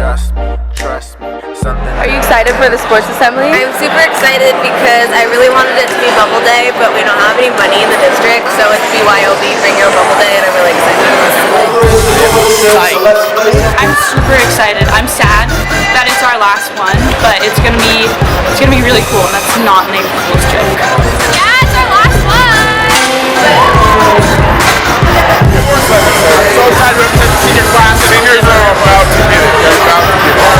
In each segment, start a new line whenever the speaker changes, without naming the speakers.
Are you excited for the sports assembly?
I'm super excited because I really wanted it to be Bubble Day, but we don't have any money in the district, so it's BYOB, Bring Your Bubble Day, and I'm really excited.
I'm super excited. I'm sad that it's our last one, but it's gonna be really cool, and that's not the name of the district. Yeah, it's our last one!
So excited to represent the senior class, and seniors are proud to be there. They're proud to be there.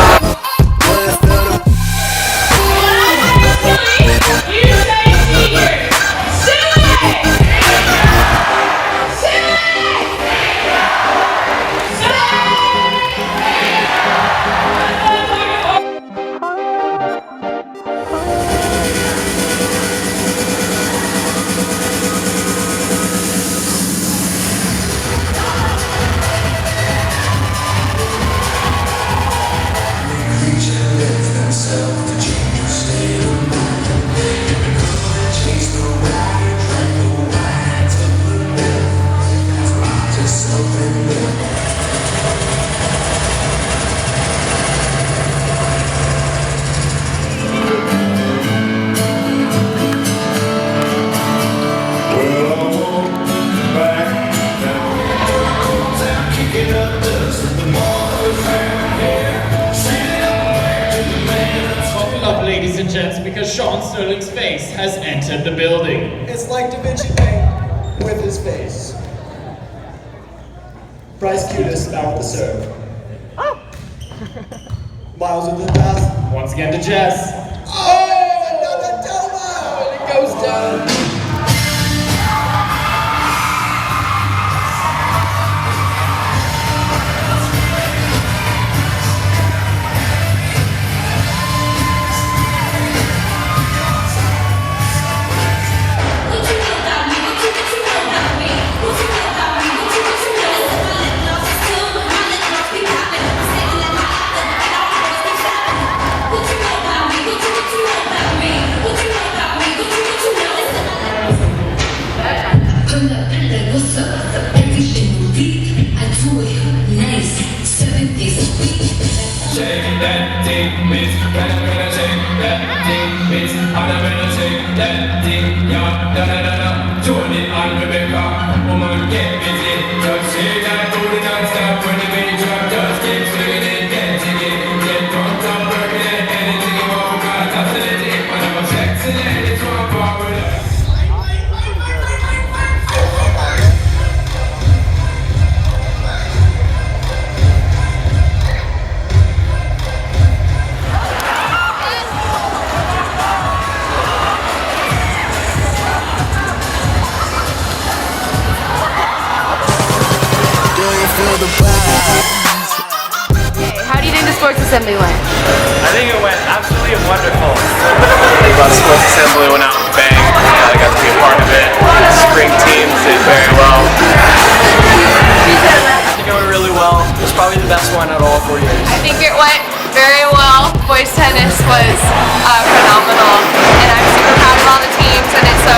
Ladies and gents, because Sean Sterling's face has entered the building.
It's like Da Vinci paint with his face. Bryce Cutis out with the serve. Oh! Miles with the pass.
Once again to Jess.
Oh! Another Doma! And it goes down.
Take that thing, miss. I'm gonna take that thing, miss. I'm gonna take that thing, yeah. Da da da da. Tony and Rebecca, woman get busy. Just say that booty non-stop when the beat drop. Just keep swinging it, get jiggy. Get drunk, stop working it, anything you want. Got to the tip, and I'm a sexy lady to a forward.
How do you think the sports assembly went?
I think it went absolutely wonderful. I think the sports assembly went out with a bang. I got to be a part of it. The spring teams did very well. I think it went really well. It was probably the best one out of all 4 years.
I think it went very well. Boys tennis was phenomenal, and I'm super proud of all the teams, and it's so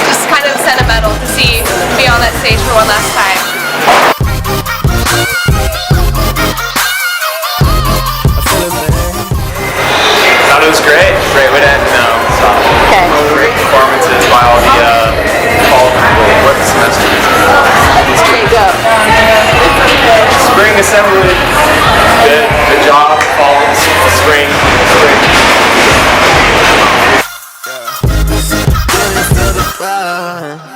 just kind of sentimental to see me on that stage for one last time.
It was great. Great way to end so
Okay.
great performances by all the fall what semester is it?
There you go.
Spring assembly. Good job. Fall, spring.
Yeah.